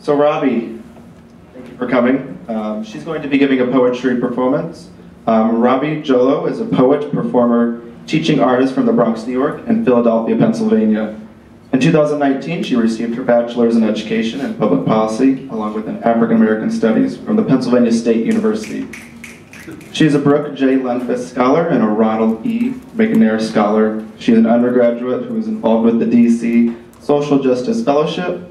So Rabi, thank you for coming. She's going to be giving a poetry performance. Rabi Jalloh is a poet, performer, teaching artist from the Bronx, New York, and Philadelphia, Pennsylvania. In 2019, she received her bachelor's in education and public policy, along with an African American studies from the Pennsylvania State University. She is a Brooke J. Lenfest Scholar and a Ronald E. McNair Scholar. She is an undergraduate who is involved with the DC Social Justice Fellowship,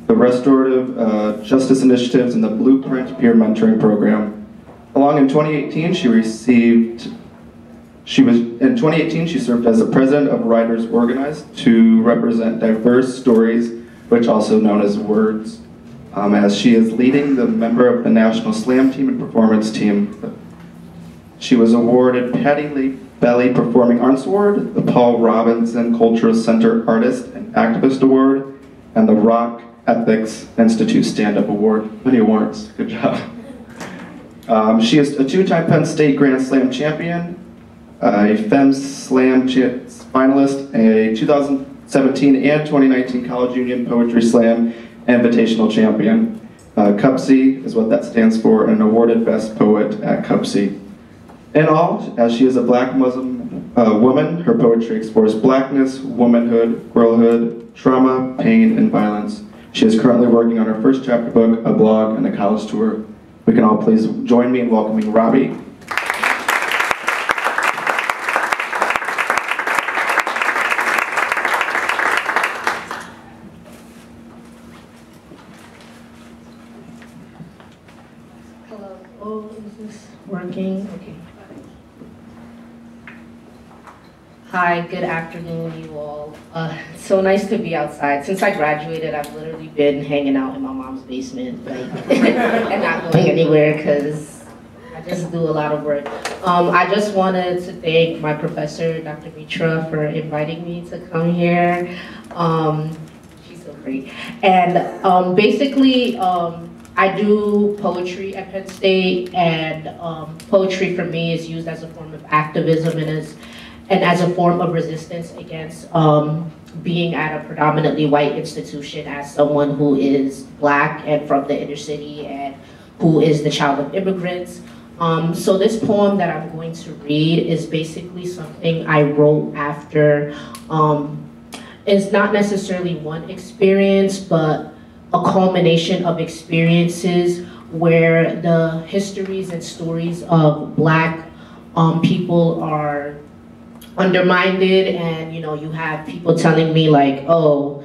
the Restorative Justice Initiatives, and the Blueprint Peer Mentoring Program. In 2018, she served as the president of Writers Organized to represent diverse stories, which also known as WORDS, as she is leading the member of the National Slam Team and Performance Team. She was awarded Patty Lee Belly Performing Arts Award, the Paul Robinson Cultural Center Artist and Activist Award, and the Rock Ethics Institute Stand-Up Award. Many awards, good job. She is a two-time Penn State Grand Slam champion, a Femme Slam finalist, a 2017 and 2019 College Union Poetry Slam Invitational champion. CUPSI is what that stands for, and an awarded Best Poet at CUPSI. In all, as she is a Black Muslim woman, her poetry explores blackness, womanhood, girlhood, trauma, pain, and violence. She is currently working on her first chapter book, a blog, and a college tour. We can all please join me in welcoming Rabi. Hello. Oh, is this working? Okay. Hi, good afternoon, you all. It's so nice to be outside. Since I graduated, I've literally been hanging out in my mom's basement, like, and not going anywhere because I just do a lot of work. I just wanted to thank my professor, Dr. Mitra, for inviting me to come here. She's so great. And basically, I do poetry at Penn State, and poetry for me is used as a form of activism and as a form of resistance against being at a predominantly white institution as someone who is Black and from the inner city and who is the child of immigrants. So this poem that I'm going to read is basically something I wrote after, it's not necessarily one experience, but a culmination of experiences where the histories and stories of Black people are undermined, and you have people telling me like, oh,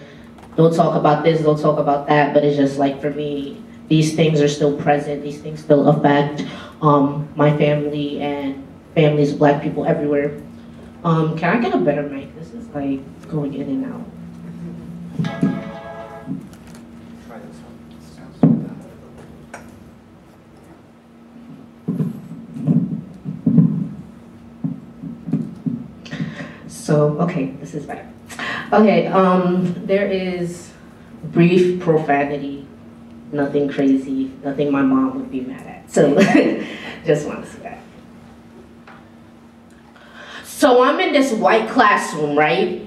don't talk about this, don't talk about that, but it's just like, for me, these things are still present, these things still affect my family and families of Black people everywhere. Can I get a better mic? This is like going in and out. Try this one. So, okay, this is better. Okay, there is brief profanity, nothing crazy, nothing my mom would be mad at. So, just want to say that. So I'm in this white classroom, right?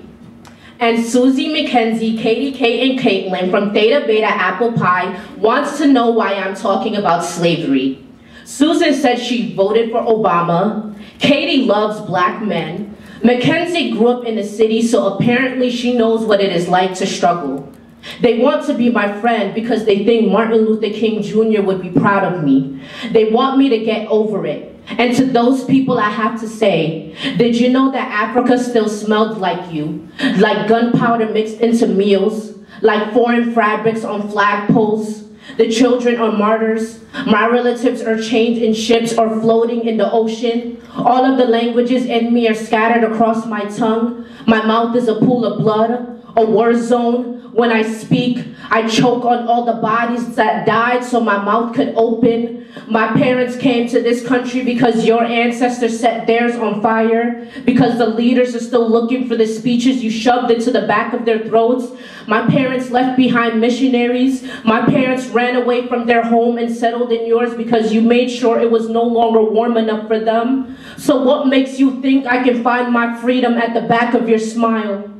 And Susie, Mackenzie, Katie, Kate, and Caitlin from Theta Beta Apple Pie wants to know why I'm talking about slavery. Susan said she voted for Obama. Katie loves Black men. Mackenzie grew up in the city, so apparently she knows what it is like to struggle. They want to be my friend because they think Martin Luther King Jr. would be proud of me. They want me to get over it. And to those people I have to say, did you know that Africa still smelled like you? Like gunpowder mixed into meals, like foreign fabrics on flagpoles. The children are martyrs. My relatives are chained in ships or floating in the ocean. All of the languages in me are scattered across my tongue. My mouth is a pool of blood, a war zone. When I speak, I choke on all the bodies that died so my mouth could open. My parents came to this country because your ancestors set theirs on fire, because the leaders are still looking for the speeches you shoved into the back of their throats. My parents left behind missionaries. My parents ran away from their home and settled in yours because you made sure it was no longer warm enough for them. So what makes you think I can find my freedom at the back of your smile?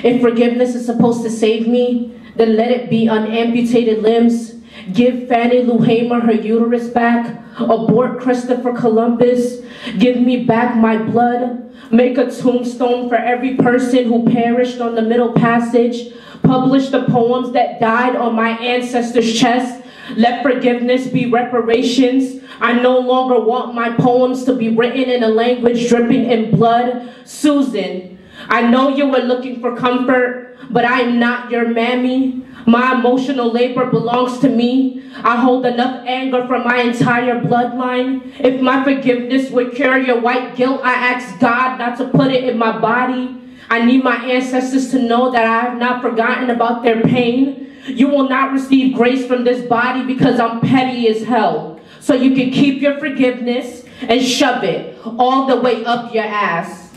If forgiveness is supposed to save me, then let it be unamputated limbs. Give Fannie Lou Hamer her uterus back. Abort Christopher Columbus. Give me back my blood. Make a tombstone for every person who perished on the Middle Passage. Publish the poems that died on my ancestors' chests. Let forgiveness be reparations. I no longer want my poems to be written in a language dripping in blood. Susan, I know you were looking for comfort, but I am not your mammy. My emotional labor belongs to me. I hold enough anger from my entire bloodline. If my forgiveness would cure your white guilt, I ask God not to put it in my body. I need my ancestors to know that I have not forgotten about their pain. You will not receive grace from this body because I'm petty as hell. So you can keep your forgiveness and shove it all the way up your ass.